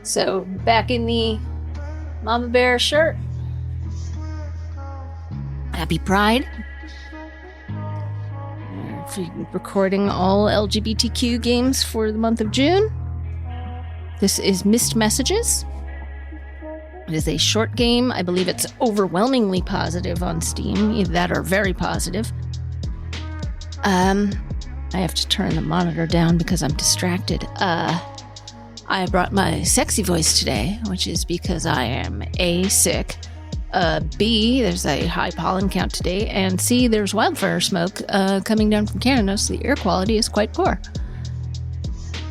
So, back in the Mama Bear shirt. Happy Pride. Recording all LGBTQ games for the month of June. This is Missed Messages. It is a short game. I believe it's overwhelmingly positive on Steam. Either that or very positive. I have to turn the monitor down because I'm distracted. I brought my sexy voice today, which is because I am A, sick, B, there's a high pollen count today, and C, there's wildfire smoke coming down from Canada, so the air quality is quite poor.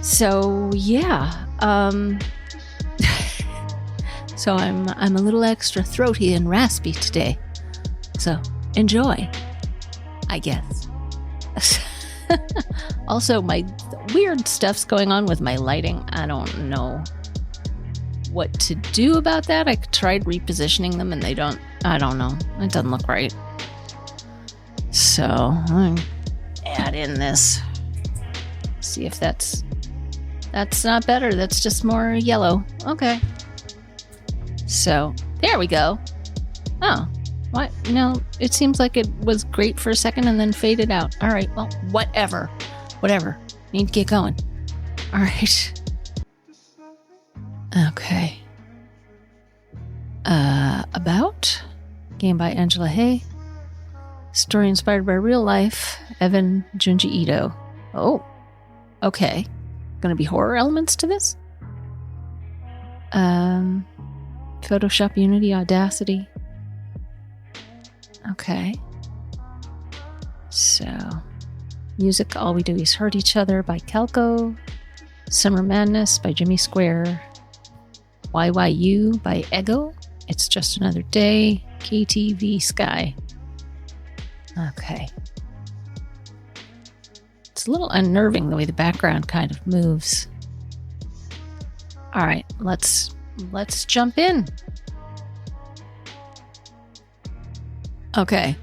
So, yeah. So I'm a little extra throaty and raspy today. So, enjoy, I guess. Also, my weird stuff's going on with my lighting. I don't know what to do about that. I tried repositioning them and I don't know. It doesn't look right. So, I'm add in this. See if that's not better. That's just more yellow. Okay. So, there we go. Oh. What? No, it seems like it was great for a second and then faded out. All right, well, whatever. Need to get going. All right. Okay. About? Game by Angela Hay. Story inspired by real life. Evan Junji Ito. Oh. Okay. Gonna be horror elements to this? Photoshop, Unity, Audacity. Okay. So, music, All We Do Is Hurt Each Other by Kalko. Summer Madness by Jimmy Square. YYU by Ego. It's Just Another Day. KTV Sky. Okay. It's a little unnerving the way the background kind of moves. All right, let's jump in. Okay,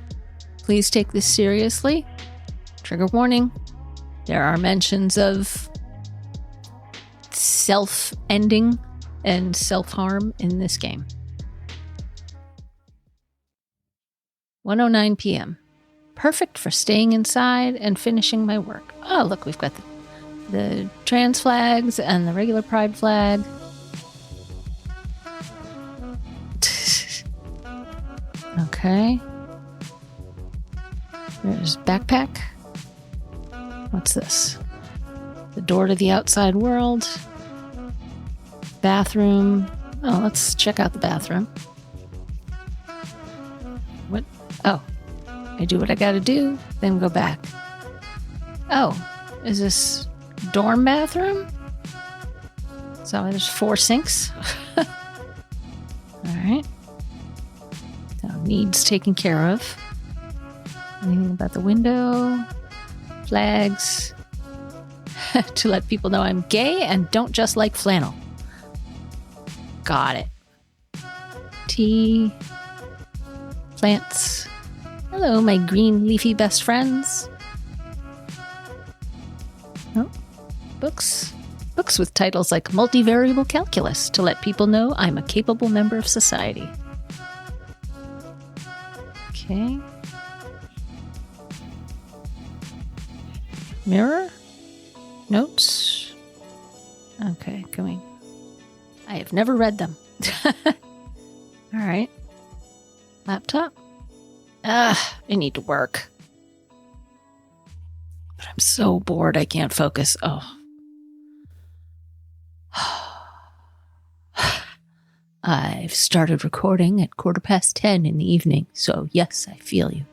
please take this seriously. Trigger warning. There are mentions of self-ending and self-harm in this game. 1:09 p.m. Perfect for staying inside and finishing my work. Oh, look, we've got the trans flags and the regular pride flag. Okay. There's backpack. What's this? The door to the outside world. Bathroom. Oh, let's check out the bathroom. What? Oh, I do what I gotta do, then go back. Oh, is this dorm bathroom? So there's 4 sinks. All right. So needs taken care of. Anything about the window? Flags. To let people know I'm gay and don't just like flannel. Got it. Tea. Plants. Hello, my green leafy best friends. Oh, books. Books with titles like Multivariable Calculus to let people know I'm a capable member of society. Okay. Mirror? Notes? Okay, going. I have never read them. All right. Laptop? I need to work. But I'm so bored I can't focus. Oh. I've started recording at 10:15 in the evening, so yes, I feel you.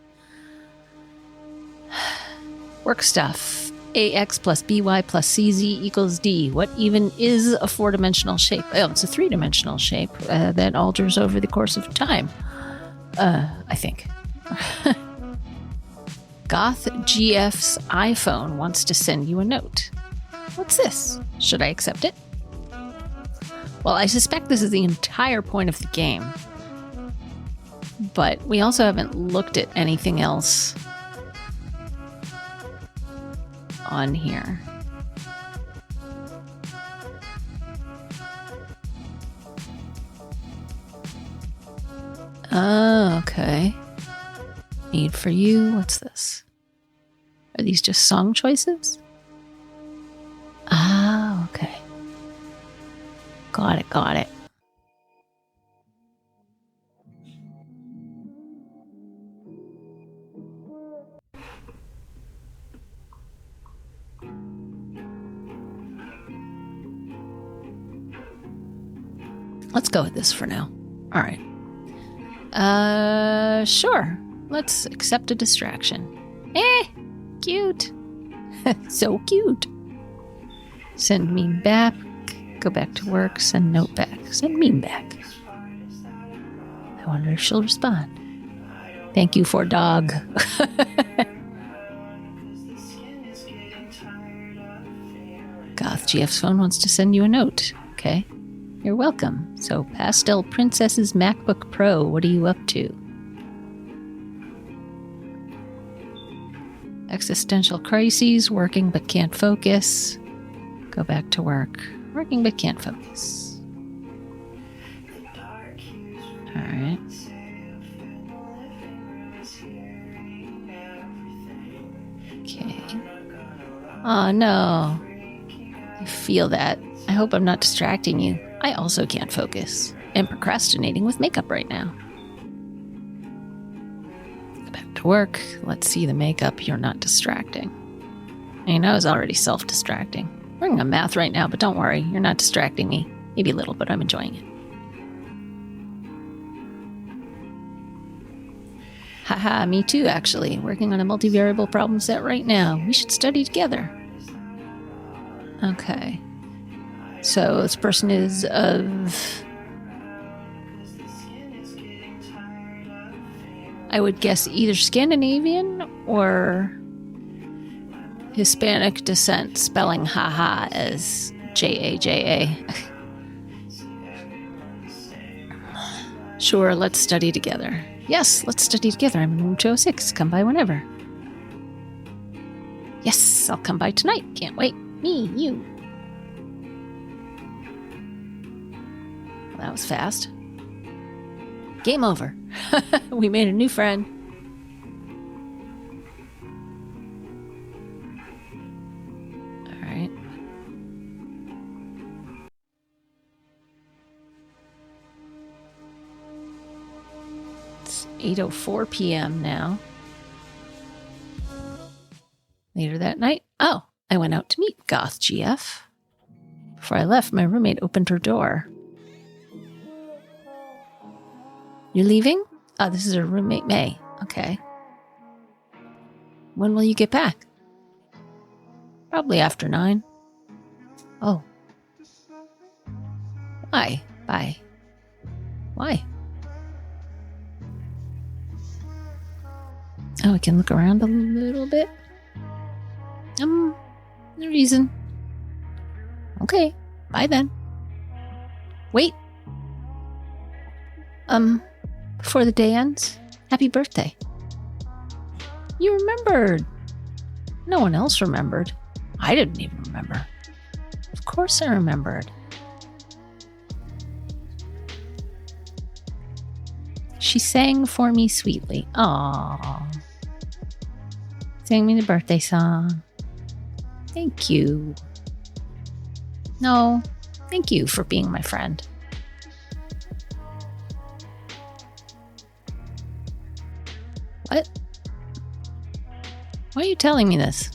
Work stuff. AX plus BY plus CZ equals D. What even is a 4-dimensional shape? Oh, it's a 3-dimensional shape that alters over the course of time. I think. Goth GF's iPhone wants to send you a note. What's this? Should I accept it? Well, I suspect this is the entire point of the game. But we also haven't looked at anything else on here. Oh, okay. Need for you. What's this? Are these just song choices? Ah, okay. Got it. Let's go with this for now. All right. Sure. Let's accept a distraction. Cute. So cute. Send meme back. Go back to work. Send note back. Send meme back. I wonder if she'll respond. Thank you for dog. Goth GF's phone wants to send you a note. Okay. You're welcome. So, Pastel Princess's MacBook Pro, what are you up to? Existential crises, working but can't focus. Go back to work. Working but can't focus. Alright. Okay. Oh no. I feel that. I hope I'm not distracting you. I also can't focus. I'm procrastinating with makeup right now. Go back to work. Let's see the makeup. You're not distracting. I mean, I was already self-distracting. I'm working on math right now, but don't worry. You're not distracting me. Maybe a little, but I'm enjoying it. Haha, me too, actually. Working on a multivariable problem set right now. We should study together. Okay. So this person is of, I would guess, either Scandinavian or Hispanic descent, spelling haha as Jaja. Sure, let's study together. Yes, let's study together. I'm in room 206. Come by whenever. Yes, I'll come by tonight. Can't wait. Me, you. That was fast. Game over. We made a new friend. All right. It's 8:04 p.m. now. Later that night, I went out to meet Goth GF. Before I left, my roommate opened her door. You're leaving? Oh, this is her roommate, May. Okay. When will you get back? Probably after 9. Oh. Why? Bye. Why? Oh, I can look around a little bit? No reason. Okay. Bye then. Wait. Before the day ends, happy birthday. You remembered. No one else remembered. I didn't even remember. Of course I remembered. She sang for me sweetly. Aww. Sang me the birthday song. Thank you. No, thank you for being my friend. What? Why are you telling me this?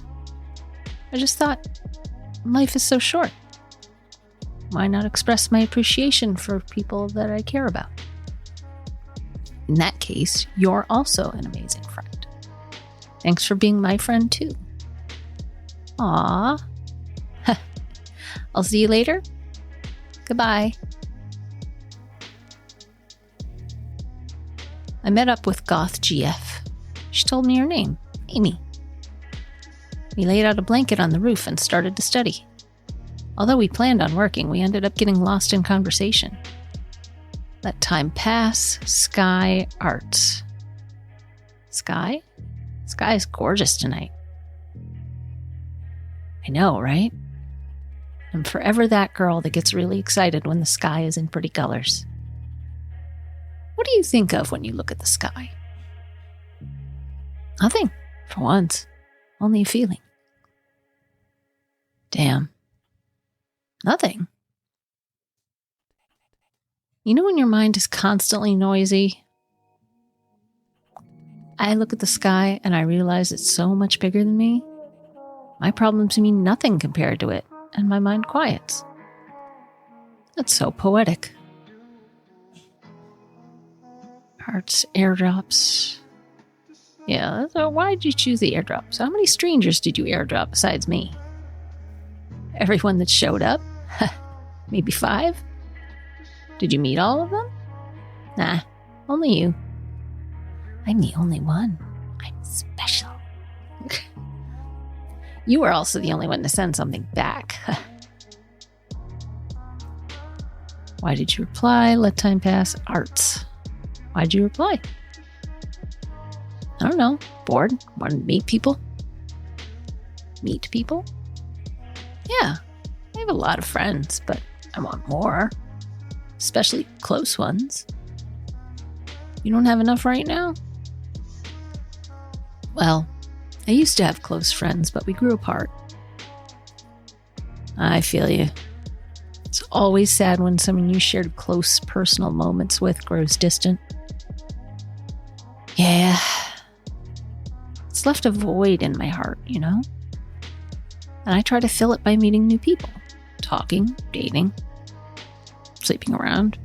I just thought life is so short. Why not express my appreciation for people that I care about? In that case, you're also an amazing friend. Thanks for being my friend too. Aww. I'll see you later. Goodbye. I met up with Goth GF. She told me her name, Amy. We laid out a blanket on the roof and started to study. Although we planned on working, we ended up getting lost in conversation. Let time pass. Sky arts. Sky? Sky is gorgeous tonight. I know, right? I'm forever that girl that gets really excited when the sky is in pretty colors. What do you think of when you look at the sky? Nothing, for once. Only a feeling. Damn. Nothing. You know when your mind is constantly noisy? I look at the sky and I realize it's so much bigger than me. My problems mean nothing compared to it, and my mind quiets. That's so poetic. Hearts, airdrops. Yeah, so why did you choose the airdrops? How many strangers did you airdrop besides me? Everyone that showed up? Maybe 5? Did you meet all of them? Nah, only you. I'm the only one. I'm special. You were also the only one to send something back. Why did you reply? Let time pass. Arts. Why'd you reply? I don't know. Bored? Wanted to meet people? Meet people? Yeah. I have a lot of friends, but I want more. Especially close ones. You don't have enough right now? Well, I used to have close friends, but we grew apart. I feel you. It's always sad when someone you shared close personal moments with grows distant. Yeah. It's left a void in my heart, you know? And I try to fill it by meeting new people. Talking, dating, sleeping around.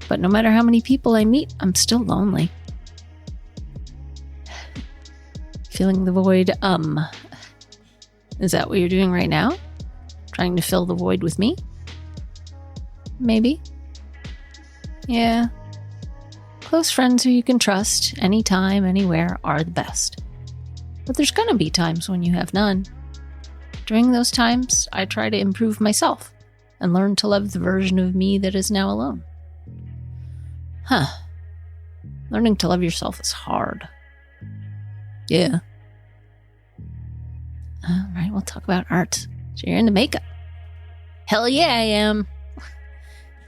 But no matter how many people I meet, I'm still lonely. Feeling the void, Is that what you're doing right now? Trying to fill the void with me? Maybe. Yeah. Close friends who you can trust, anytime, anywhere, are the best. But there's gonna be times when you have none. During those times, I try to improve myself and learn to love the version of me that is now alone. Learning to love yourself is hard. Yeah. All right, we'll talk about art. So you're into makeup. Hell yeah, I am.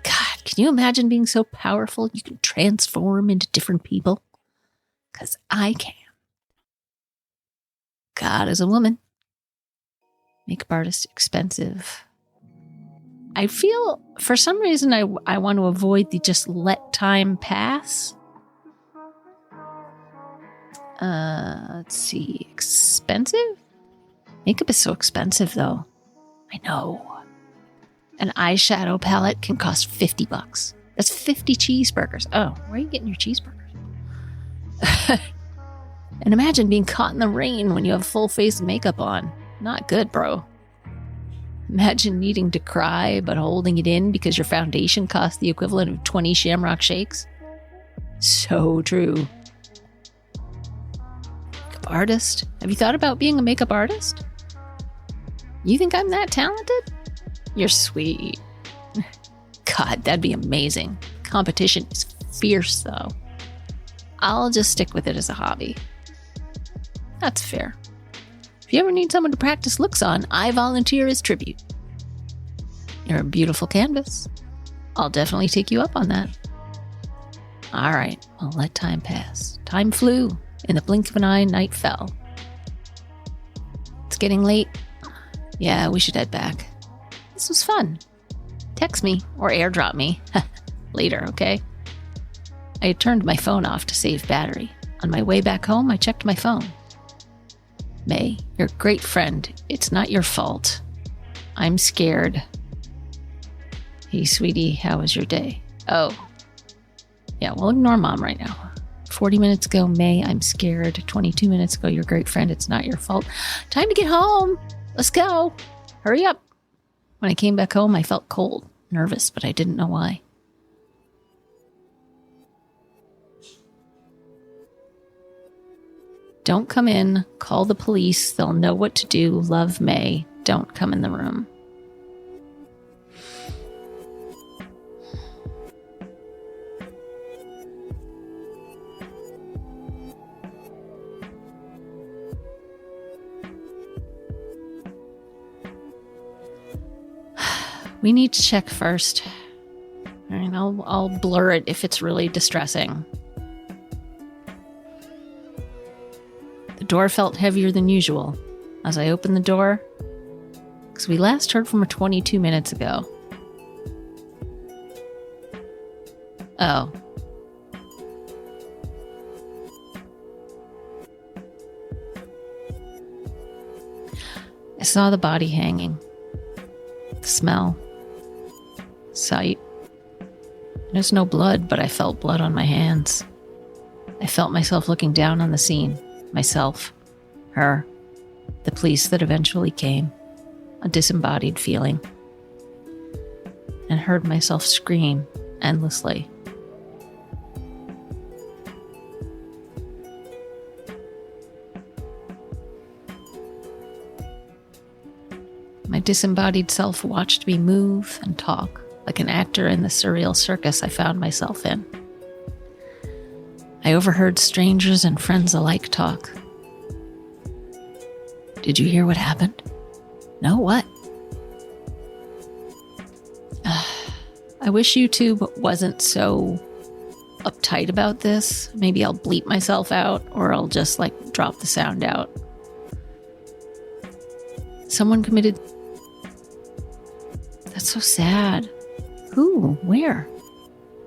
God, can you imagine being so powerful you can transform into different people? Because I can. God is a woman. Makeup artist, expensive. I feel, for some reason, I want to avoid the just let time pass. Let's see. Expensive? Makeup is so expensive, though. I know. An eyeshadow palette can cost $50. That's 50 cheeseburgers. Oh, where are you getting your cheeseburgers? And imagine being caught in the rain when you have full face makeup on. Not good, bro. Imagine needing to cry but holding it in because your foundation cost the equivalent of 20 Shamrock Shakes. So true. Makeup artist? Have you thought about being a makeup artist? You think I'm that talented? You're sweet. God, that'd be amazing. Competition is fierce, though. I'll just stick with it as a hobby. That's fair. If you ever need someone to practice looks on, I volunteer as tribute. You're a beautiful canvas. I'll definitely take you up on that. All right, well, let time pass. Time flew. In the blink of an eye, night fell. It's getting late. Yeah, we should head back. This was fun. Text me or airdrop me. Later, okay? I had turned my phone off to save battery. On my way back home, I checked my phone. May, you're a great friend. It's not your fault. I'm scared. Hey, sweetie, how was your day? Oh. Yeah, we'll ignore mom right now. 40 minutes ago, May, I'm scared. 22 minutes ago, you're a great friend. It's not your fault. Time to get home. Let's go. Hurry up. When I came back home, I felt cold, nervous, but I didn't know why. Don't come in. Call the police. They'll know what to do. Love, May. Don't come in the room. We need to check first. And I'll blur it if it's really distressing. The door felt heavier than usual as I opened the door, because we last heard from her 22 minutes ago. Oh. I saw the body hanging. The smell. Sight. There's no blood, but I felt blood on my hands. I felt myself looking down on the scene. Myself. Her. The police that eventually came. A disembodied feeling. And heard myself scream endlessly. My disembodied self watched me move and talk like an actor in the surreal circus I found myself in. I overheard strangers and friends alike talk. Did you hear what happened? No, what? I wish YouTube wasn't so uptight about this. Maybe I'll bleep myself out, or I'll just drop the sound out. Someone committed... That's so sad. Who? Where?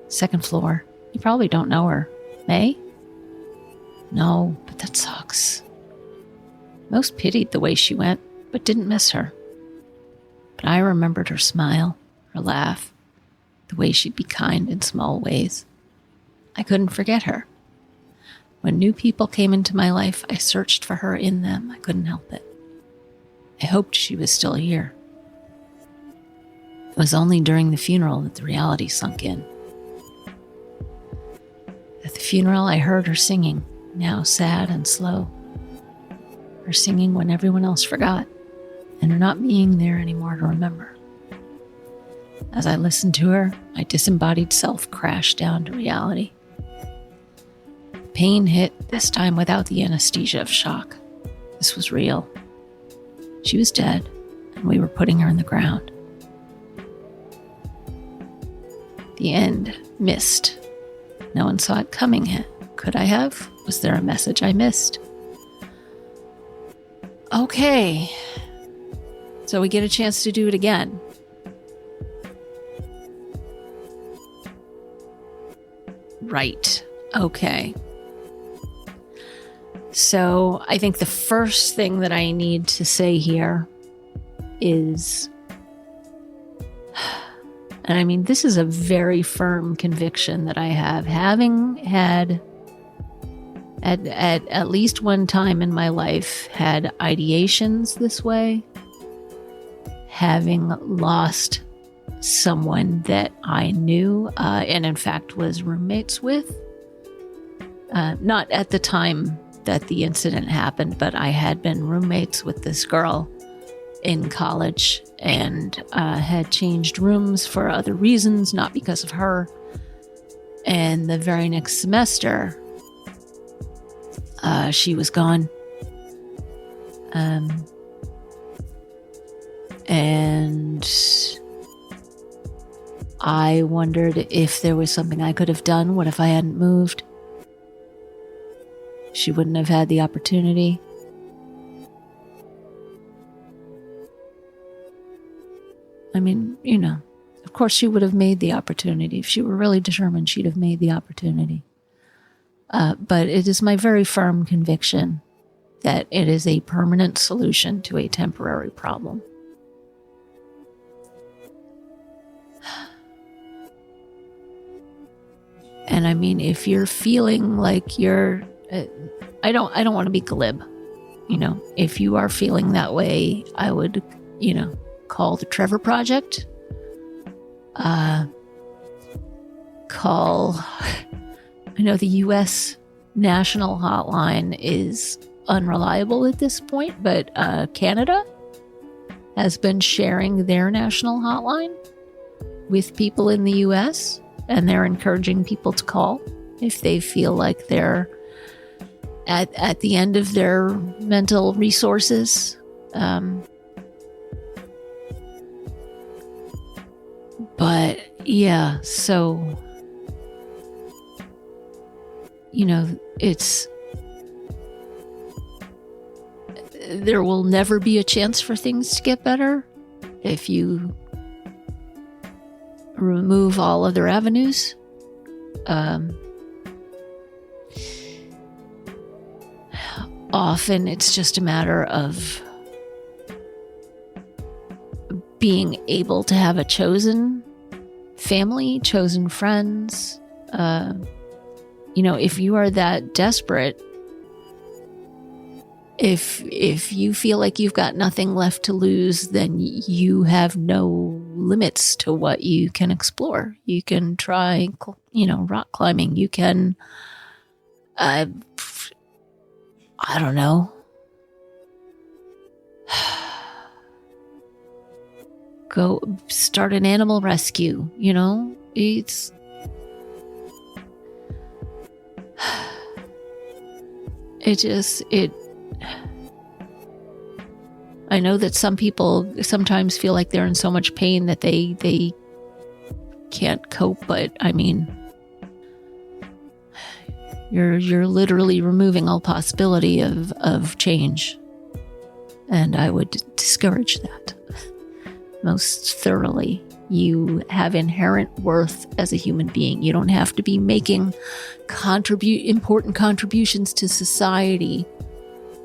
Second floor. You probably don't know her. May? No, but that sucks. Most pitied the way she went, but didn't miss her. But I remembered her smile, her laugh, the way she'd be kind in small ways. I couldn't forget her. When new people came into my life, I searched for her in them. I couldn't help it. I hoped she was still here. It was only during the funeral that the reality sunk in. At the funeral, I heard her singing, now sad and slow. Her singing when everyone else forgot, and her not being there anymore to remember. As I listened to her, my disembodied self crashed down to reality. Pain hit, this time without the anesthesia of shock. This was real. She was dead, and we were putting her in the ground. The end. Missed. No one saw it coming. Could I have? Was there a message I missed? Okay. So we get a chance to do it again. Right. Okay. So I think the first thing that I need to say here is... And I mean, this is a very firm conviction that I have. Having had, at least one time in my life, had ideations this way, having lost someone that I knew, and in fact was roommates with, not at the time that the incident happened, but I had been roommates with this girl in college and had changed rooms for other reasons, not because of her. And the very next semester, she was gone. And I wondered if there was something I could have done. What if I hadn't moved? She wouldn't have had the opportunity. I mean, you know, of course she would have made the opportunity. If she were really determined, she'd have made the opportunity. But it is my very firm conviction that it is a permanent solution to a temporary problem. And I mean, if you're feeling like you're, I don't want to be glib, you know, if you are feeling that way, I would, you know, call the Trevor Project, call, I know the U.S. national hotline is unreliable at this point, but Canada has been sharing their national hotline with people in the U.S., and they're encouraging people to call if they feel like they're at the end of their mental resources. But, Yeah, so, there will never be a chance for things to get better if you remove all other avenues. Often it's just a matter of being able to have a chosen family, chosen friends. If you are that desperate, if you feel like you've got nothing left to lose, then you have no limits to what you can explore. You can try, rock climbing. You can, I don't know, go start an animal rescue. I know that some people sometimes feel like they're in so much pain that they can't cope, but I mean, you're literally removing all possibility of change, and I would discourage that most thoroughly. You have inherent worth as a human being. You don't have to be making important contributions to society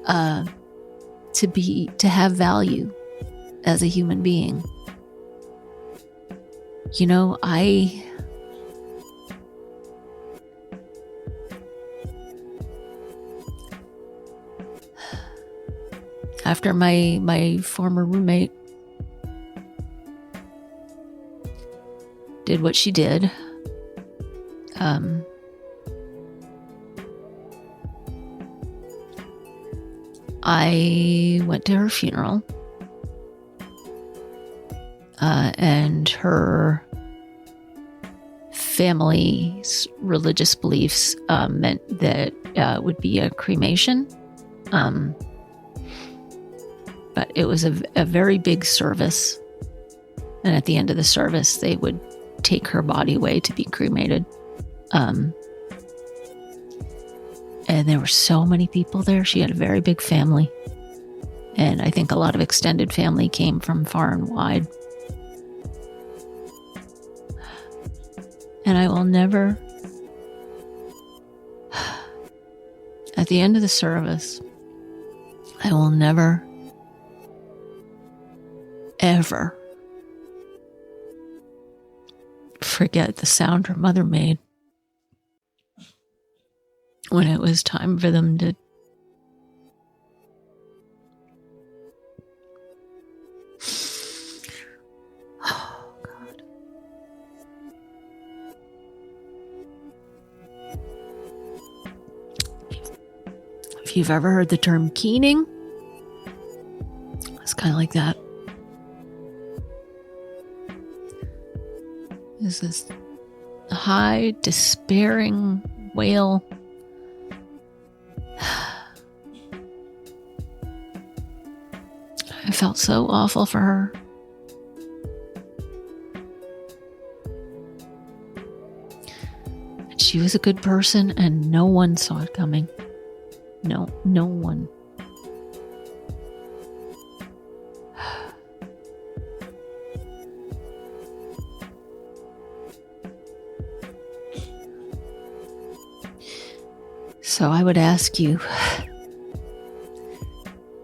to have value as a human being. After my former roommate did what she did, I went to her funeral, and her family's religious beliefs meant that it would be a cremation. But it was a very big service, and at the end of the service, they would take her body away to be cremated. And there were so many people there. She had a very big family. And I think a lot of extended family came from far and wide. And I will never, at the end of the service, I will never, ever forget the sound her mother made when it was time for them to oh God. If you've ever heard the term keening, it's kind of like that. There's this high, despairing wail. I felt so awful for her. And she was a good person, and no one saw it coming. No one. So I would ask you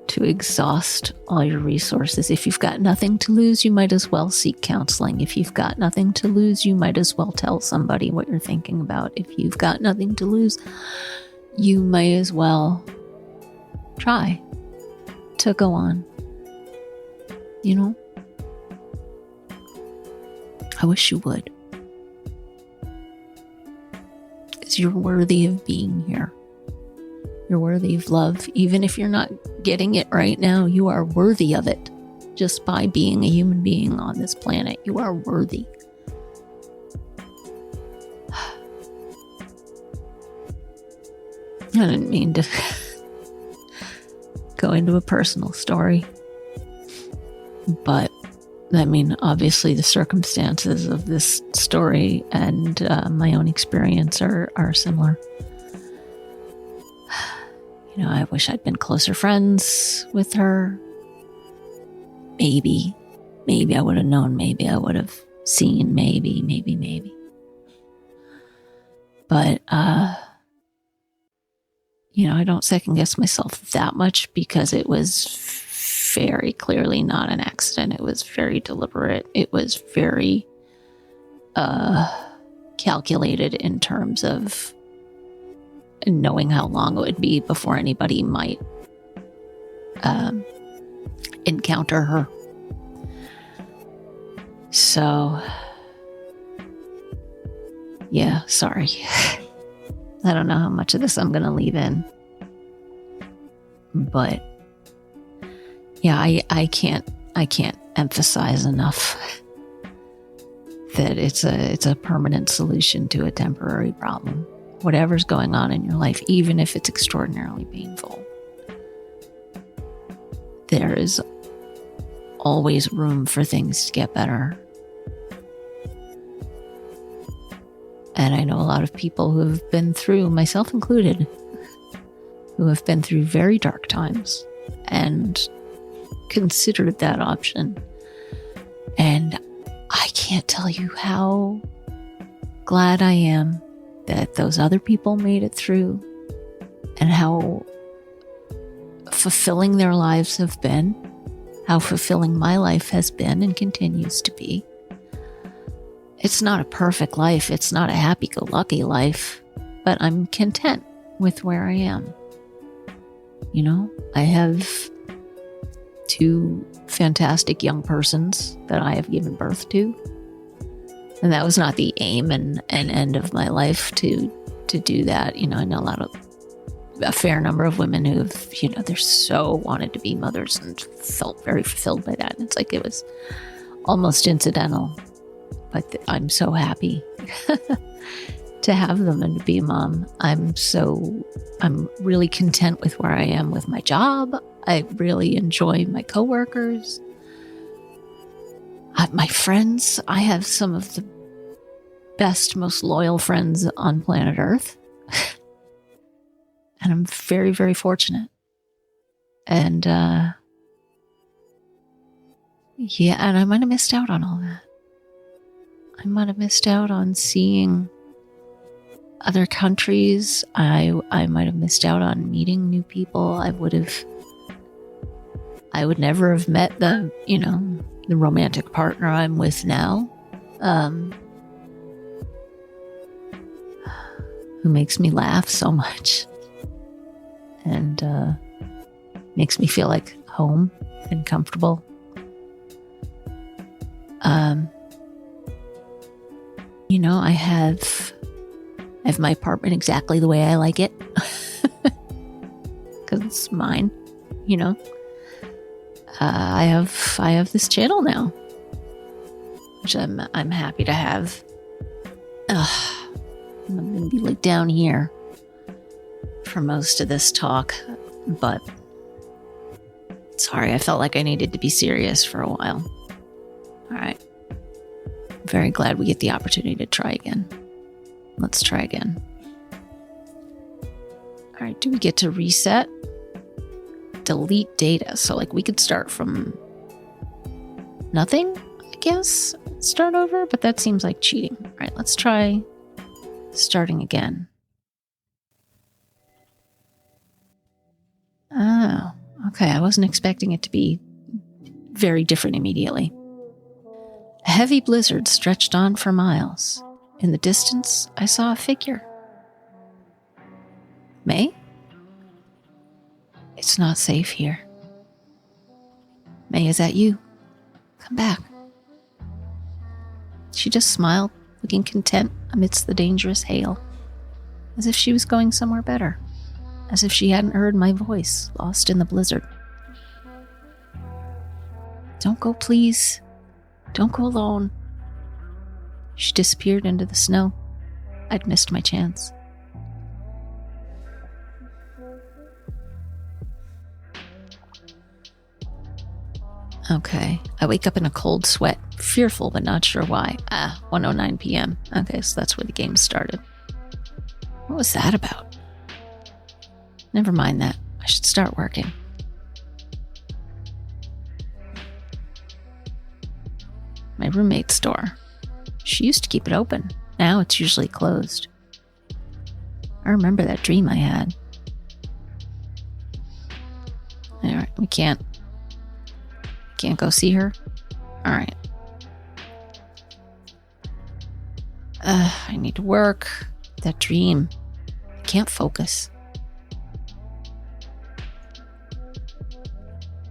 to exhaust all your resources. If you've got nothing to lose, you might as well seek counseling. If you've got nothing to lose, you might as well tell somebody what you're thinking about. If you've got nothing to lose, you might as well try to go on. I wish you would. Because you're worthy of being here. You're worthy of love. Even if you're not getting it right now, you are worthy of it. Just by being a human being on this planet, you are worthy. I didn't mean to go into a personal story, but I mean, obviously the circumstances of this story and my own experience are similar. You know, I wish I'd been closer friends with her. Maybe I would have known. Maybe I would have seen. Maybe. But, you know, I don't second guess myself that much because it was very clearly not an accident. It was very deliberate. It was very calculated in terms of knowing how long it would be before anybody might encounter her. So, yeah, sorry. I don't know how much of this I'm going to leave in. But yeah, I can't emphasize enough that it's a permanent solution to a temporary problem. Whatever's going on in your life, even if it's extraordinarily painful, there is always room for things to get better. And I know a lot of people who have been through, myself included, who have been through very dark times and considered that option. And I can't tell you how glad I am that those other people made it through and how fulfilling their lives have been, how fulfilling my life has been and continues to be. It's not a perfect life. It's not a happy-go-lucky life, but I'm content with where I am. You know, I have 2 fantastic young persons that I have given birth to. And that was not the aim and end of my life to do that. You know, I know a fair number of women who have, you know, they're so wanted to be mothers and felt very fulfilled by that. And it's like it was almost incidental. But I'm so happy to have them and to be a mom. I'm really content with where I am with my job. I really enjoy my coworkers. My friends, I have some of the best, most loyal friends on planet Earth. And I'm very, very fortunate. And, yeah, and I might have missed out on all that. I might have missed out on seeing other countries. I might have missed out on meeting new people. I would never have met the romantic partner I'm with now, who makes me laugh so much and makes me feel like home and comfortable. You know, I have my apartment exactly the way I like it because it's mine. You know, I have this channel now, which I'm happy to have. I'm gonna be like down here for most of this talk, but sorry, I felt like I needed to be serious for a while. All right. Very glad we get the opportunity to try again. Let's try again. All right, do we get to reset? Delete data. So like we could start from nothing, I guess. Start over, but that seems like cheating. All right, let's try starting again. Oh, okay. I wasn't expecting it to be very different immediately. A heavy blizzard stretched on for miles. In the distance, I saw a figure. May? It's not safe here. May, is that you? Come back. She just smiled, looking content amidst the dangerous hail, as if she was going somewhere better, as if she hadn't heard my voice, lost in the blizzard. Don't go, please. Don't go alone. She disappeared into the snow. I'd missed my chance. Okay. I wake up in a cold sweat, fearful but not sure why. 1:09 p.m. Okay, so that's where the game started. What was that about? Never mind that. I should start working. My roommate's door. She used to keep it open. Now it's usually closed. I remember that dream I had. Alright, we can't go see her? Alright. I need to work. That dream. I can't focus.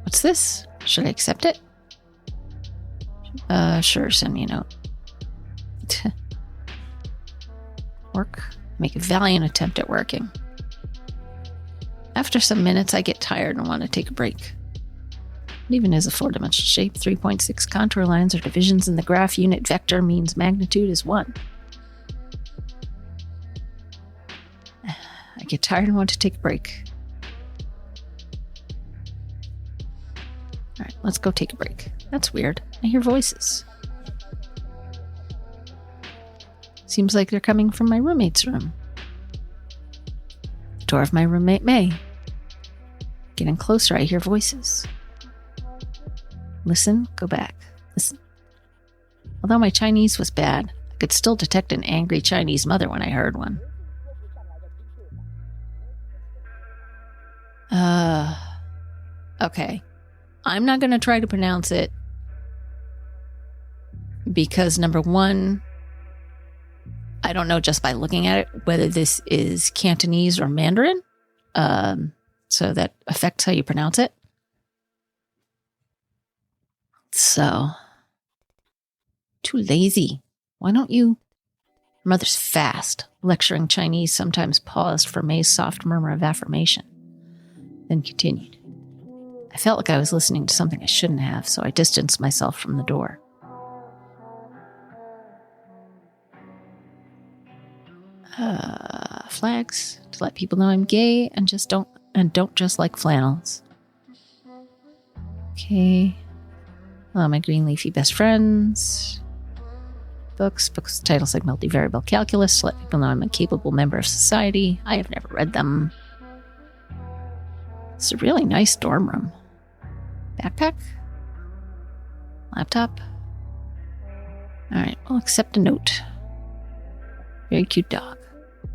What's this? Should I accept it? Sure, send me a note. Work. Make a valiant attempt at working. After some minutes, I get tired and want to take a break. It even is a four-dimensional shape. 3.6 contour lines are divisions in the graph. Unit vector means magnitude is 1. I get tired and want to take a break. All right, let's go take a break. That's weird. I hear voices. Seems like they're coming from my roommate's room. The door of my roommate May. Getting closer, I hear voices. Listen, go back. Listen. Although my Chinese was bad, I could still detect an angry Chinese mother when I heard one. Okay. I'm not going to try to pronounce it because, number one, I don't know just by looking at it whether this is Cantonese or Mandarin. So that affects how you pronounce it. So, too lazy. Why don't you? Her mother's fast. Lecturing Chinese sometimes paused for May's soft murmur of affirmation, then continued. I felt like I was listening to something I shouldn't have, so I distanced myself from the door. Flags to let people know I'm gay and don't just like flannels. Okay. My green leafy best friends. Books titles like multivariable calculus to let people know I'm a capable member of society. I have never read them. It's a really nice dorm room. Backpack? Laptop? Alright, I'll accept a note. Very cute dog.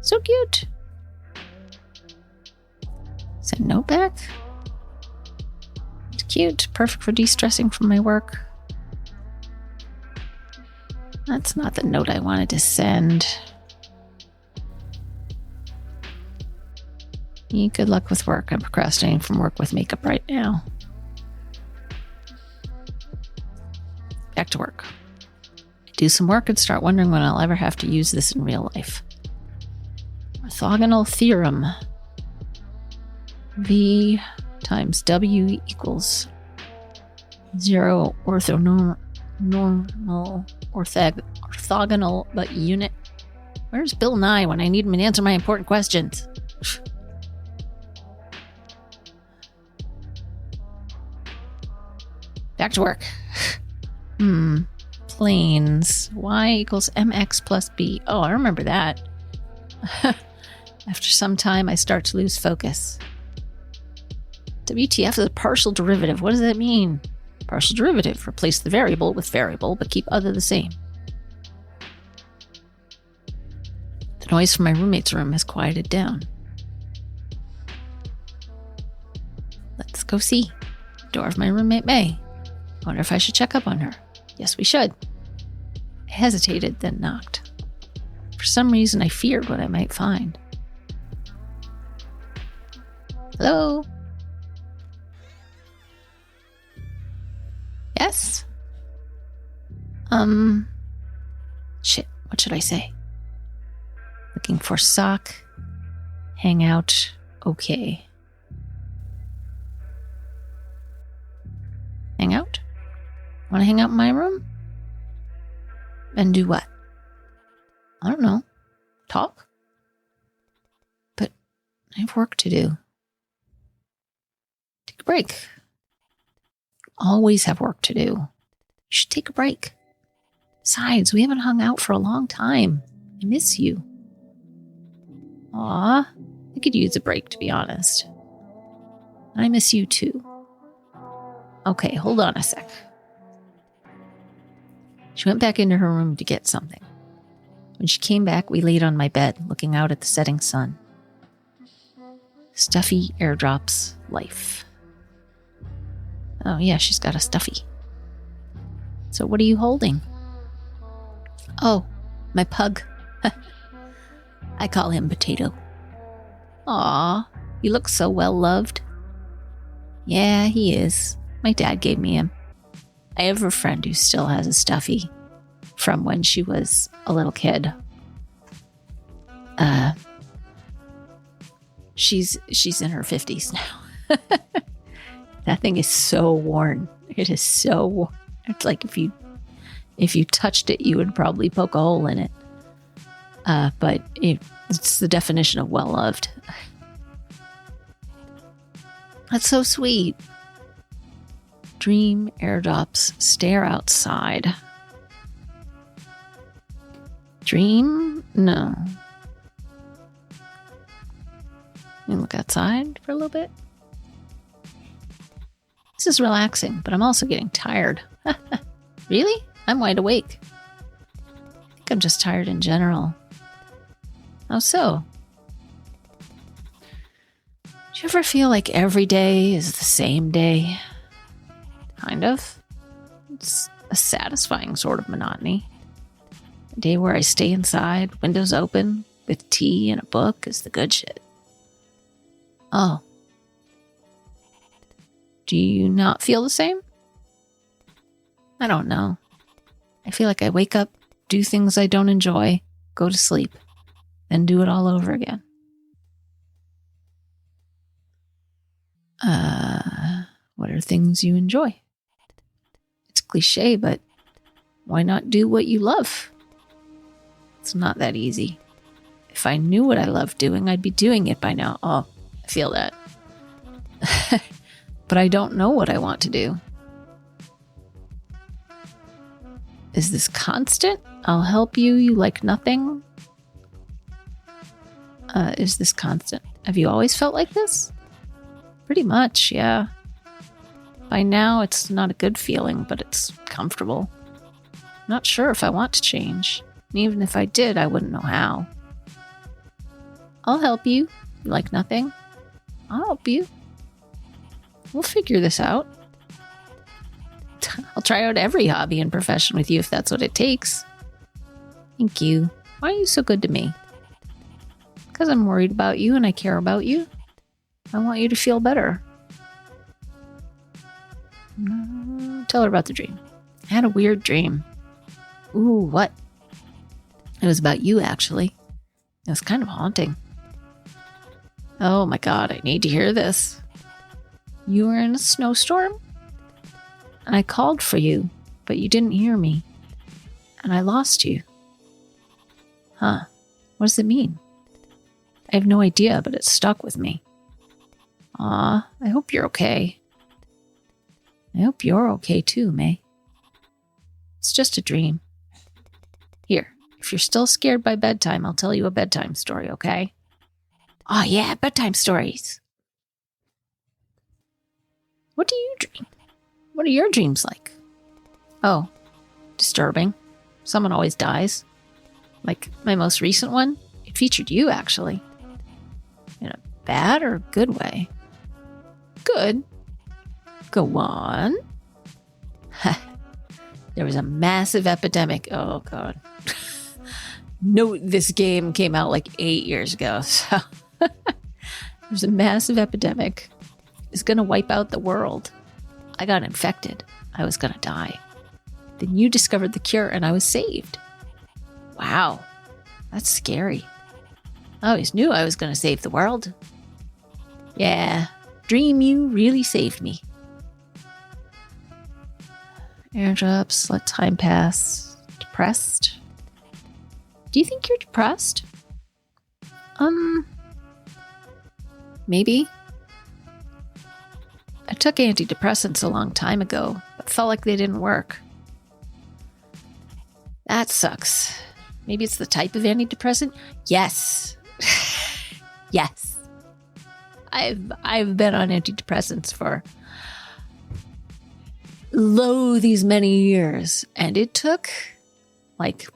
So cute. Send note back? It's cute. Perfect for de-stressing from my work. That's not the note I wanted to send. Good luck with work. I'm procrastinating from work with makeup right now. Back to work. I do some work and start wondering when I'll ever have to use this in real life. Orthogonal theorem. V times W equals 0 orthogonal but unit. Where's Bill Nye when I need him to answer my important questions? Back to work. Planes. Y equals mx plus b. Oh, I remember that. After some time, I start to lose focus. WTF is a partial derivative. What does that mean? Partial derivative. Replace the variable with variable, but keep other the same. The noise from my roommate's room has quieted down. Let's go see. Door of my roommate May. I wonder if I should check up on her. Yes, we should. I hesitated, then knocked. For some reason, I feared what I might find. Hello? Yes? Shit, what should I say? Looking for sock. Hang out. Okay. Hang out? Want to hang out in my room? And do what? I don't know. Talk? But I have work to do. Take a break. always have work to do. You should take a break. Besides, we haven't hung out for a long time. I miss you. Aw, I could use a break, to be honest. I miss you too. Okay, hold on a sec. She went back into her room to get something. When she came back, we laid on my bed, looking out at the setting sun. Stuffy airdrops life. Oh yeah, she's got a stuffy. So what are you holding? Oh, my pug. I call him Potato. Aw, he looks so well loved. Yeah, he is. My dad gave me him. I have a friend who still has a stuffy from when she was a little kid. She's in her 50s now. That thing is so worn. It is so. It's like if you touched it, you would probably poke a hole in it. But it's the definition of well loved. That's so sweet. Dream airdrops stare outside. Dream? No. Let me look outside for a little bit. This is relaxing, but I'm also getting tired. Really? I'm wide awake. I think I'm just tired in general. How so? Do you ever feel like every day is the same day? Kind of. It's a satisfying sort of monotony. A day where I stay inside, windows open, with tea and a book is the good shit. Oh. Do you not feel the same? I don't know. I feel like I wake up, do things I don't enjoy, go to sleep, then do it all over again. What are things you enjoy? It's cliche, but why not do what you love? It's not that easy. If I knew what I loved doing, I'd be doing it by now. Oh, I feel that. But I don't know what I want to do. Is this constant? I'll help you. You like nothing? Is this constant? Have you always felt like this? Pretty much, yeah. By now, it's not a good feeling, but it's comfortable. Not sure if I want to change. And even if I did, I wouldn't know how. I'll help you. You like nothing? I'll help you. We'll figure this out. I'll try out every hobby and profession with you if that's what it takes. Thank you. Why are you so good to me? Because I'm worried about you and I care about you. I want you to feel better. Tell her about the dream. I had a weird dream. Ooh, what? It was about you, actually. It was kind of haunting. Oh my god, I need to hear this. You were in a snowstorm? And I called for you, but you didn't hear me. And I lost you. Huh. What does it mean? I have no idea, but it stuck with me. Aw, I hope you're okay. I hope you're okay too, May. It's just a dream. Here, if you're still scared by bedtime, I'll tell you a bedtime story, okay? Oh yeah, bedtime stories. What do you dream? What are your dreams like? Oh, disturbing. Someone always dies. Like my most recent one, it featured you, actually. In a bad or good way? Good. Go on. There was a massive epidemic. Oh, God. No, this game came out like 8 years ago. So there's a massive epidemic. It's going to wipe out the world. I got infected. I was going to die. Then you discovered the cure and I was saved. Wow. That's scary. I always knew I was going to save the world. Yeah. Dream you really saved me. Airdrops, let time pass. Depressed? Do you think you're depressed? Maybe. took antidepressants a long time ago, but felt like they didn't work. That sucks. Maybe it's the type of antidepressant? Yes. Yes. I've been on antidepressants for these many years, and it took like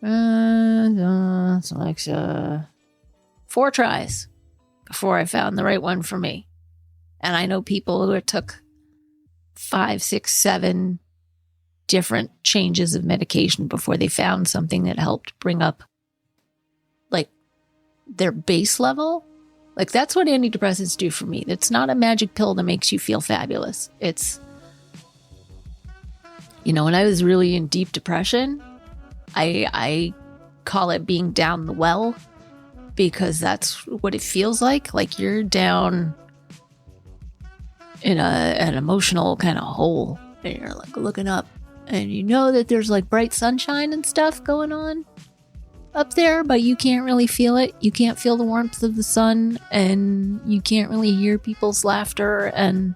4 tries before I found the right one for me. And I know people who it took 5, 6, 7 different changes of medication before they found something that helped bring up like their base level. Like, that's what antidepressants do for me. It's not a magic pill that makes you feel fabulous. It's, when I was really in deep depression, I call it being down the well, because that's what it feels like. Like you're down in an emotional kind of hole, and you're like looking up, and you know that there's like bright sunshine and stuff going on up there, but you can't really feel it. You can't feel the warmth of the sun, and you can't really hear people's laughter, and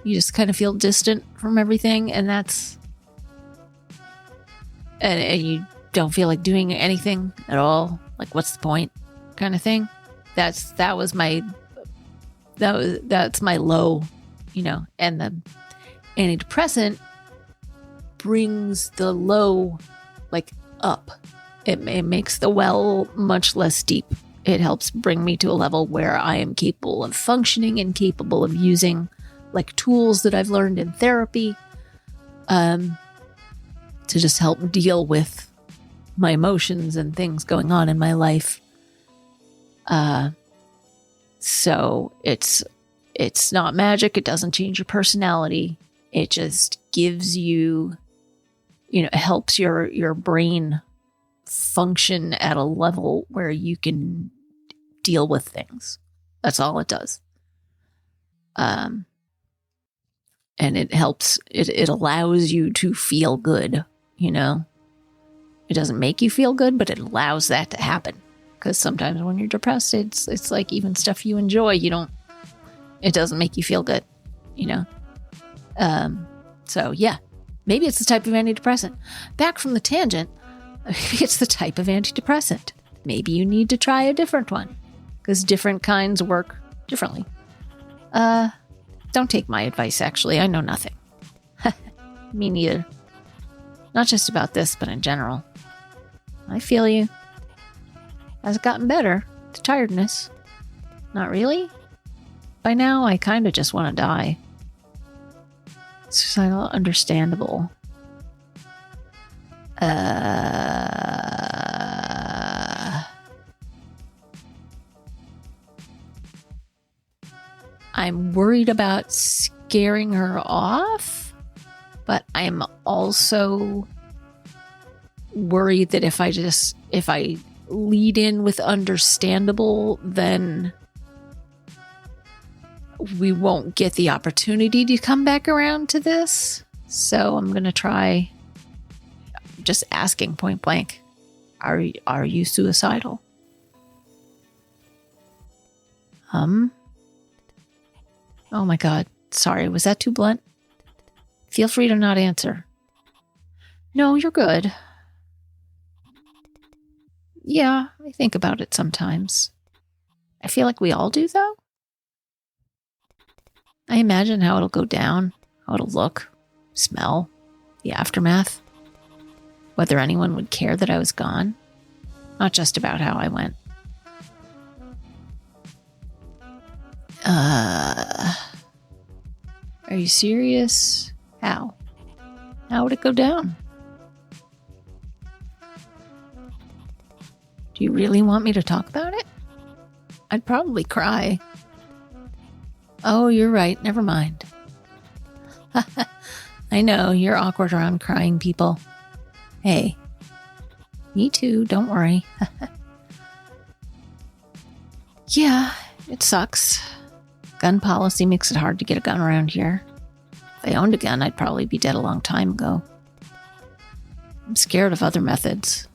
you just kind of feel distant from everything, and and you don't feel like doing anything at all. Like, what's the point? Kind of thing. That's my low, and the antidepressant brings the low like up. It makes the well much less deep. It helps bring me to a level where I am capable of functioning and capable of using like tools that I've learned in therapy to just help deal with my emotions and things going on in my life. So it's not magic. It doesn't change your personality. It just gives you, it helps your brain function at a level where you can deal with things. That's all it does. And it helps, it allows you to feel good, It doesn't make you feel good, but it allows that to happen. Because sometimes when you're depressed, it's like even stuff you enjoy, it doesn't make you feel good, So yeah, maybe it's the type of antidepressant. Back from the tangent, maybe it's the type of antidepressant. Maybe you need to try a different one, because different kinds work differently. Don't take my advice, actually. I know nothing. Me neither. Not just about this, but in general. I feel you. Has it gotten better? The tiredness? Not really? By now, I kind of just want to die. It's just understandable. I'm worried about scaring her off, but I'm also worried that if I lead in with understandable, then we won't get the opportunity to come back around to this. So I'm going to try just asking point blank, are you suicidal? Oh my God. Sorry, was that too blunt? Feel free to not answer. No, you're good. Yeah, I think about it sometimes. I feel like we all do, though. I imagine how it'll go down, how it'll look, smell, the aftermath. Whether anyone would care that I was gone. Not just about how I went. Are you serious? How? How would it go down? Do you really want me to talk about it? I'd probably cry. Oh, you're right. Never mind. I know, you're awkward around crying people. Hey. Me too, don't worry. Yeah, it sucks. Gun policy makes it hard to get a gun around here. If I owned a gun, I'd probably be dead a long time ago. I'm scared of other methods.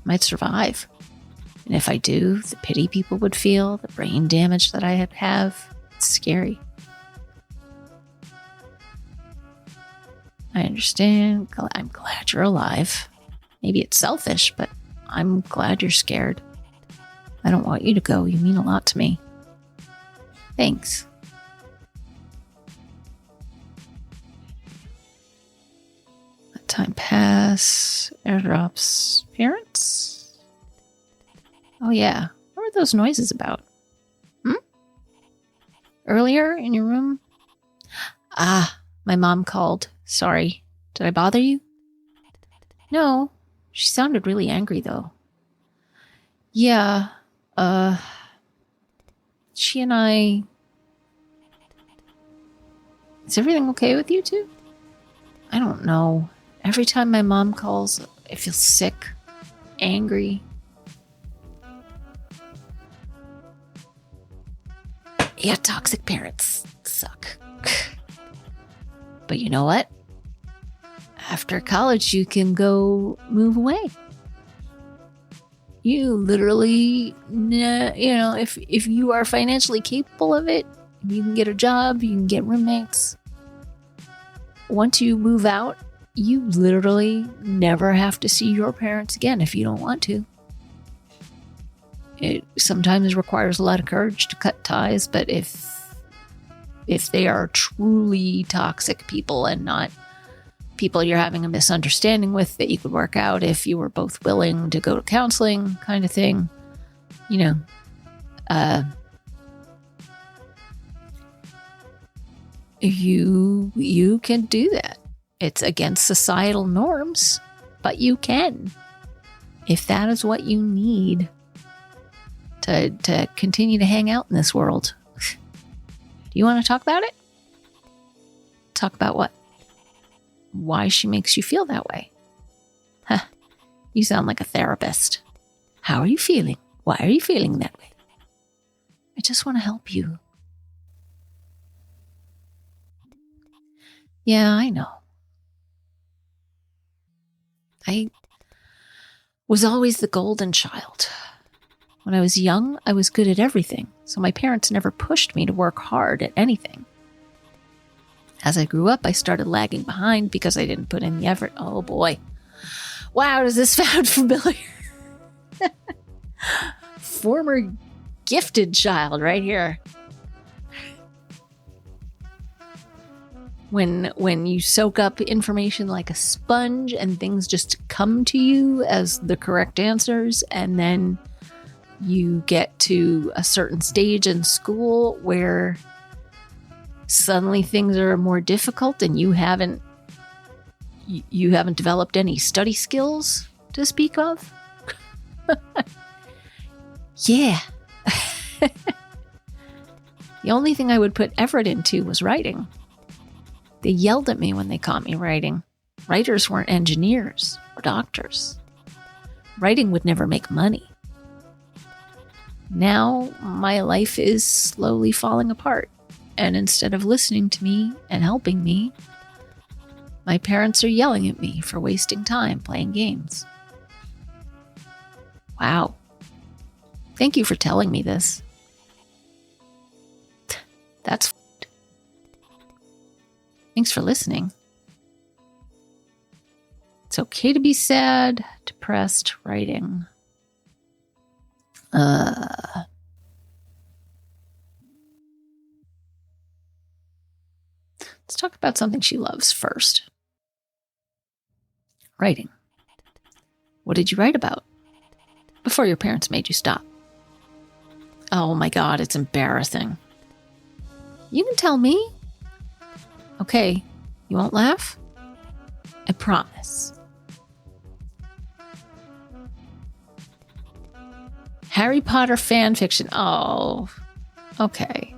Might survive. And if I do, the pity people would feel, the brain damage that I'd have. It's scary. I understand. I'm glad you're alive. Maybe it's selfish, but I'm glad you're scared. I don't want you to go. You mean a lot to me. Thanks. Let time pass. Airdrops. Parents? Oh yeah. What were those noises about? Earlier in your room? Ah, my mom called. Sorry. Did I bother you? No. She sounded really angry though. Yeah. She and I... Is everything okay with you two? I don't know. Every time my mom calls, I feel sick, angry. Yeah, toxic parents suck. But you know what? After college, you can go move away. You literally, if you are financially capable of it, you can get a job, you can get roommates. Once you move out, you literally never have to see your parents again if you don't want to. It sometimes requires a lot of courage to cut ties, but if they are truly toxic people and not people you're having a misunderstanding with that you could work out if you were both willing to go to counseling kind of thing, you can do that. It's against societal norms, but you can. If that is what you need to continue to hang out in this world. Do you want to talk about it? Talk about what? Why she makes you feel that way. Huh. You sound like a therapist. How are you feeling? Why are you feeling that way? I just want to help you. Yeah, I know. I was always the golden child. When I was young, I was good at everything, so my parents never pushed me to work hard at anything. As I grew up, I started lagging behind because I didn't put in the effort. Oh boy. Wow, does this sound familiar? Former gifted child right here. When you soak up information like a sponge and things just come to you as the correct answers, and then you get to a certain stage in school where suddenly things are more difficult and you haven't developed any study skills to speak of. Yeah. The only thing I would put effort into was writing. They yelled at me when they caught me writing. Writers weren't engineers or doctors. Writing would never make money. Now my life is slowly falling apart, and instead of listening to me and helping me, my parents are yelling at me for wasting time playing games. Wow. Thank you for telling me this. That's f***ed. Thanks for listening. It's okay to be sad, depressed, writing. Let's talk about something she loves first. Writing. What did you write about before your parents made you stop? Oh my God, it's embarrassing. You can tell me. Okay, you won't laugh? I promise. Harry Potter fan fiction. Oh, okay.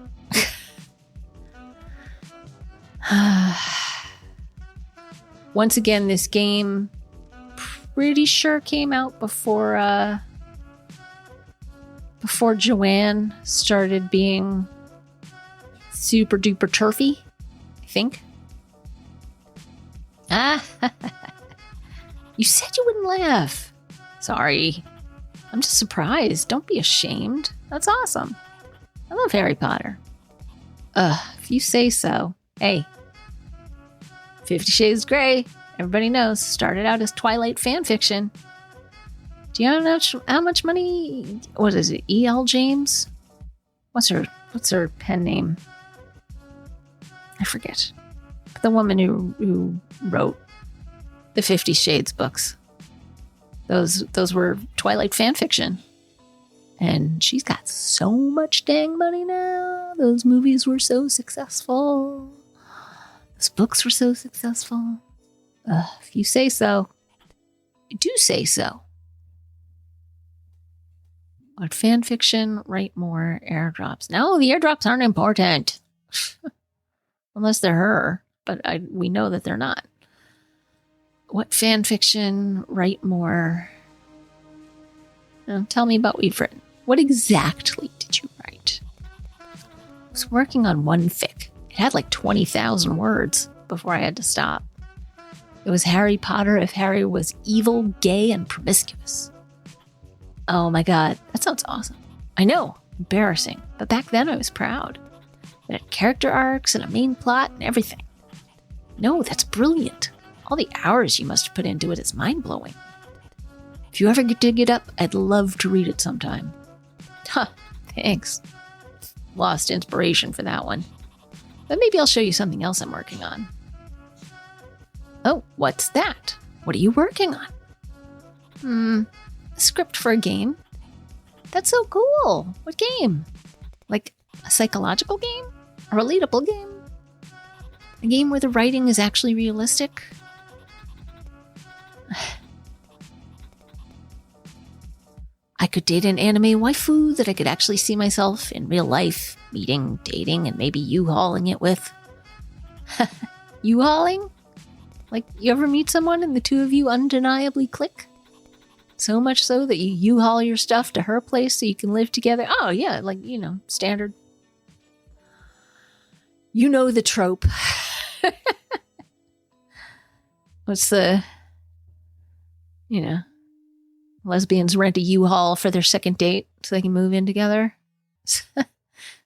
Once again, this game pretty sure came out before Joanne started being super duper turfy, I think. You said you wouldn't laugh. Sorry. I'm just surprised. Don't be ashamed. That's awesome. I love Harry Potter. If you say so. Hey, 50 Shades Grey, everybody knows, started out as Twilight fan fiction. Do you know how much money? What is it? E.L. James? What's her pen name? I forget. The woman who wrote the 50 Shades books. Those were Twilight fan fiction. And she's got so much dang money now. Those movies were so successful. Those books were so successful. If you say so, you do say so. But fan fiction, write more airdrops. No, the airdrops aren't important. Unless they're her. But we know that they're not. What fan fiction, write more. Now, tell me about what you've written. What exactly did you write? I was working on one fic. It had like 20,000 words before I had to stop. It was Harry Potter if Harry was evil, gay, and promiscuous. Oh my god, that sounds awesome. I know, embarrassing, but back then I was proud. It had character arcs and a main plot and everything. No, that's brilliant. All the hours you must have put into it is mind-blowing. If you ever dig it up, I'd love to read it sometime. Huh, thanks. Lost inspiration for that one. But maybe I'll show you something else I'm working on. Oh, what's that? What are you working on? A script for a game. That's so cool. What game? Like a psychological game? A relatable game? A game where the writing is actually realistic? I could date an anime waifu that I could actually see myself in real life, meeting, dating, and maybe U-hauling it with. U-hauling? Like, you ever meet someone and the two of you undeniably click? So much so that you U-haul your stuff to her place so you can live together? Oh, yeah, like, standard. You know the trope. What's the, lesbians rent a U-haul for their second date so they can move in together?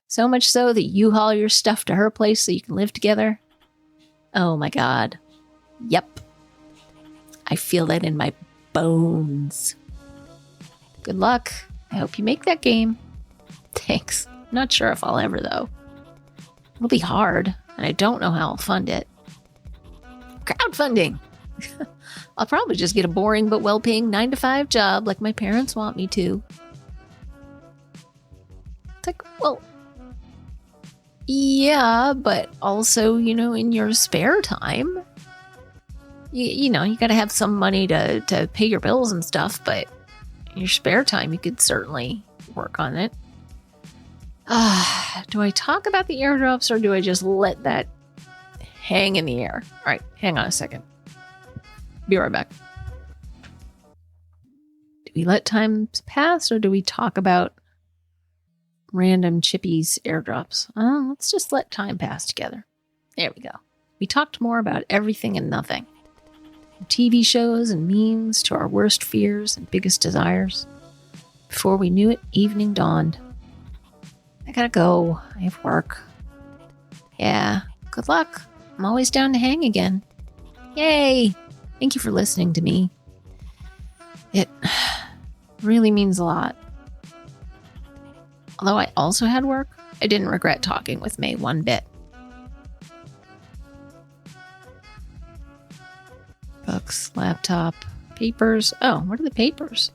So much so that you haul your stuff to her place so you can live together? Oh my god. Yep. I feel that in my bones. Good luck. I hope you make that game. Thanks. Not sure if I'll ever, though. It'll be hard, and I don't know how I'll fund it. Crowdfunding! I'll probably just get a boring but well-paying 9-to-5 job like my parents want me to. It's like, well, yeah, but also, in your spare time. You gotta have some money to pay your bills and stuff, but in your spare time, you could certainly work on it. Do I talk about the airdrops or do I just let that hang in the air? All right, hang on a second. Be right back. Do we let time pass or do we talk about random chippies airdrops? Let's just let time pass together. There we go. We talked more about everything and nothing. From TV shows and memes to our worst fears and biggest desires. Before we knew it, evening dawned. I gotta go. I have work. Yeah, good luck. I'm always down to hang again. Yay! Thank you for listening to me. It really means a lot. Although I also had work, I didn't regret talking with May one bit. Books, laptop, papers. Oh, what are the papers?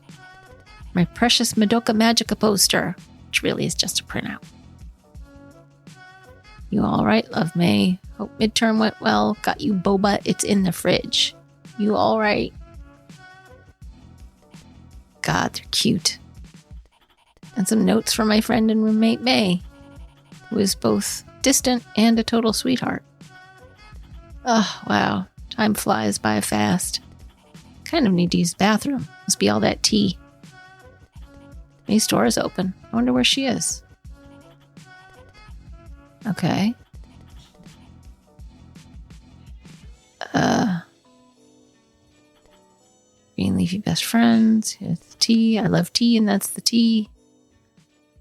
My precious Madoka Magica poster, which really is just a printout. You all right, love May? Hope midterm went well. Got you boba. It's in the fridge. You all right? God, they're cute. And some notes from my friend and roommate May, who is both distant and a total sweetheart. Oh, wow. Time flies by fast. Kind of need to use the bathroom. Must be all that tea. May's door is open. I wonder where she is. Okay. Green leafy best friends. Here's the tea. I love tea, and that's the tea.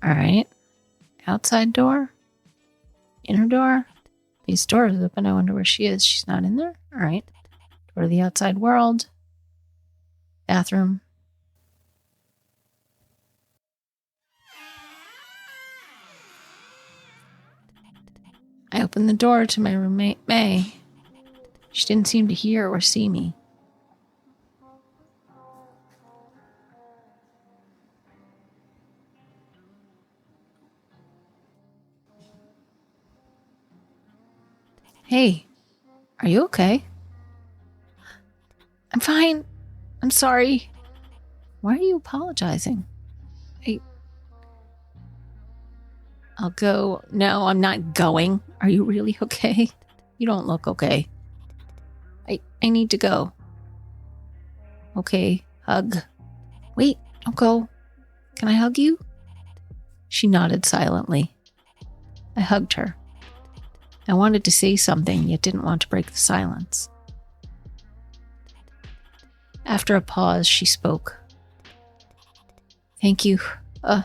All right. Outside door. Inner door. These doors open. I wonder where she is. She's not in there. All right. Door to the outside world. Bathroom. I opened the door to my roommate, May. She didn't seem to hear or see me. Hey, are you okay? I'm fine. I'm sorry. Why are you apologizing? I'll go. No, I'm not going. Are you really okay? You don't look okay. I need to go. Okay, hug. Wait, don't go. Can I hug you? She nodded silently. I hugged her. I wanted to say something, yet didn't want to break the silence. After a pause, she spoke. Thank you. I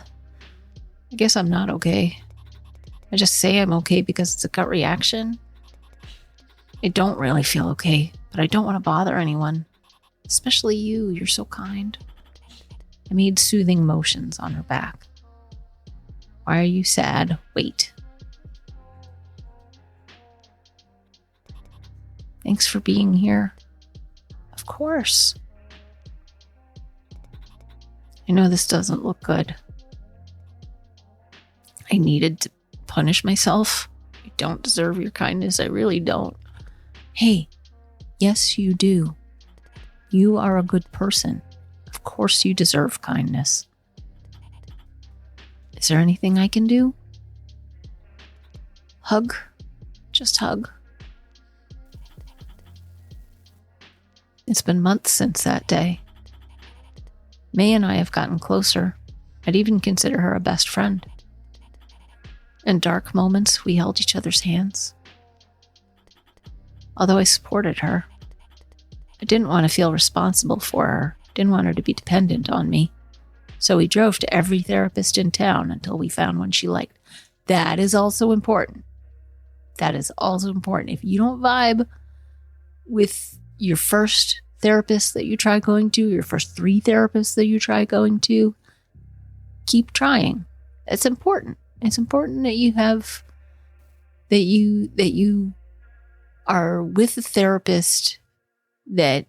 guess I'm not okay. I just say I'm okay because it's a gut reaction. I don't really feel okay, but I don't want to bother anyone. Especially you. You're so kind. I made soothing motions on her back. Why are you sad? Wait. Thanks for being here. Of course. I know this doesn't look good. I needed to punish myself. I don't deserve your kindness. I really don't. Hey, yes, you do. You are a good person. Of course you deserve kindness. Is there anything I can do? Hug. Just hug. It's been months since that day. May and I have gotten closer. I'd even consider her a best friend. In dark moments, we held each other's hands. Although I supported her, I didn't want to feel responsible for her, didn't want her to be dependent on me. So we drove to every therapist in town until we found one she liked. That is also important. That is also important. If you don't vibe with your first therapist that you try going to, your first 3 therapists that you try going to, keep trying. It's important. It's important that you have, that you are with a therapist that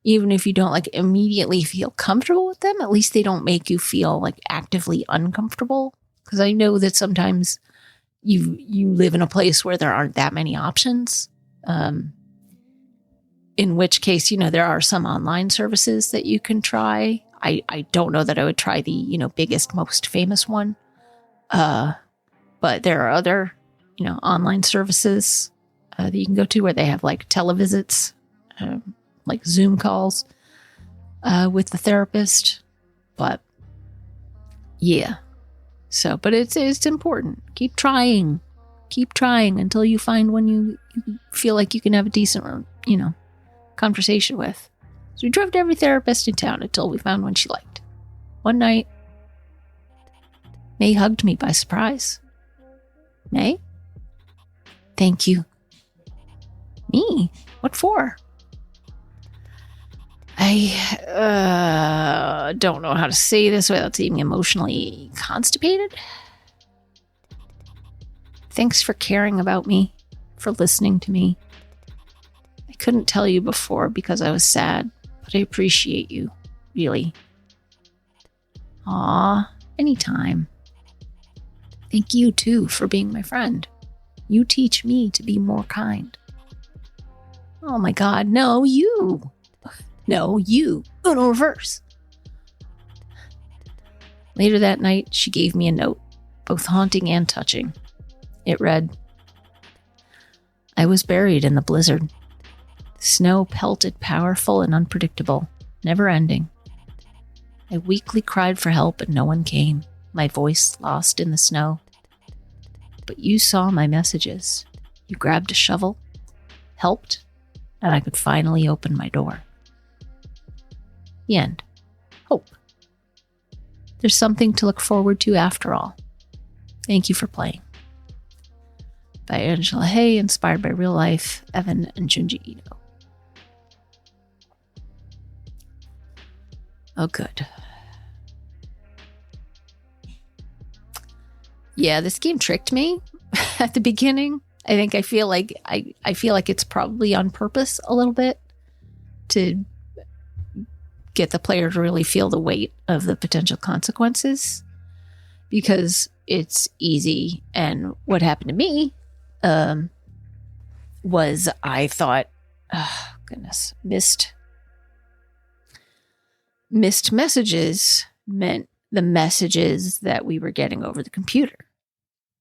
even if you don't like immediately feel comfortable with them, at least they don't make you feel like actively uncomfortable. Because I know that sometimes you live in a place where there aren't that many options. In which case, there are some online services that you can try. I don't know that I would try the, biggest, most famous one. But there are other, online services that you can go to where they have like televisits, like Zoom calls with the therapist. But yeah. So, but it's important. Keep trying until you find one you feel like you can have a decent, conversation with. So we drove to every therapist in town until we found one she liked. One night, May hugged me by surprise. May? Thank you. Me? What for? I don't know how to say this without seeming emotionally constipated. Thanks for caring about me, for listening to me. I couldn't tell you before because I was sad, but I appreciate you, really. Aw, anytime. Thank you, too, for being my friend. You teach me to be more kind. Oh my God, no, you. No, you. Uno reverse. Later that night, she gave me a note, both haunting and touching. It read, I was buried in the blizzard. The snow pelted powerful and unpredictable, never ending. I weakly cried for help, but no one came, my voice lost in the snow. But you saw my messages. You grabbed a shovel, helped, and I could finally open my door. The end. Hope. There's something to look forward to after all. Thank you for playing. By Angela Hay, inspired by real life, Evan and Junji Ito. Oh, good. Yeah, this game tricked me at the beginning. I feel like it's probably on purpose a little bit to get the player to really feel the weight of the potential consequences, because it's easy. And what happened to me was I thought, oh, goodness, missed messages meant the messages that we were getting over the computer.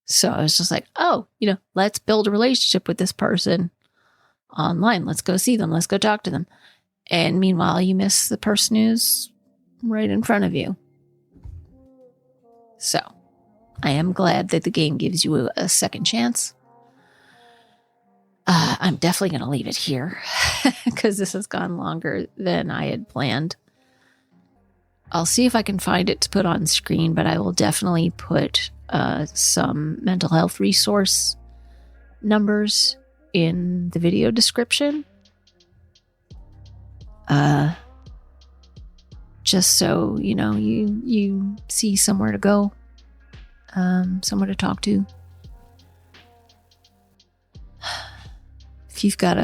So I was just like, oh, let's build a relationship with this person online. Let's go see them. Let's go talk to them. And meanwhile, you miss the person who's right in front of you. So I am glad that the game gives you a second chance. I'm definitely going to leave it here because this has gone longer than I had planned. I'll see if I can find it to put on screen, but I will definitely put some mental health resource numbers in the video description. Just so, you see somewhere to go, somewhere to talk to. If you've got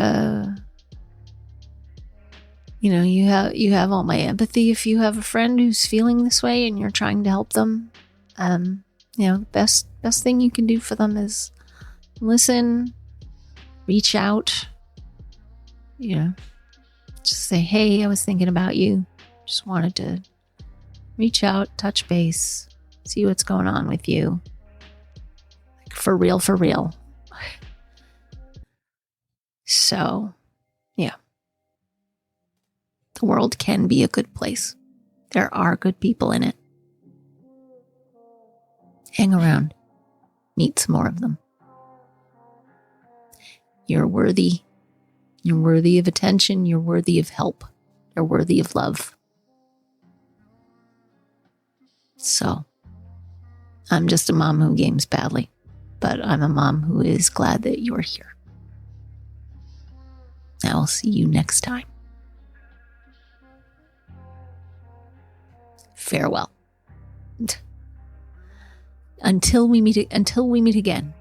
you have all my empathy. If you have a friend who's feeling this way and you're trying to help them, the best thing you can do for them is listen, reach out, just say, hey, I was thinking about you. Just wanted to reach out, touch base, see what's going on with you. Like, for real. So, yeah. The world can be a good place. There are good people in it. Hang around. Meet some more of them. You're worthy. You're worthy of attention. You're worthy of help. You're worthy of love. So, I'm just a mom who games badly, but I'm a mom who is glad that you're here. I will see you next time. Farewell. Until we meet again.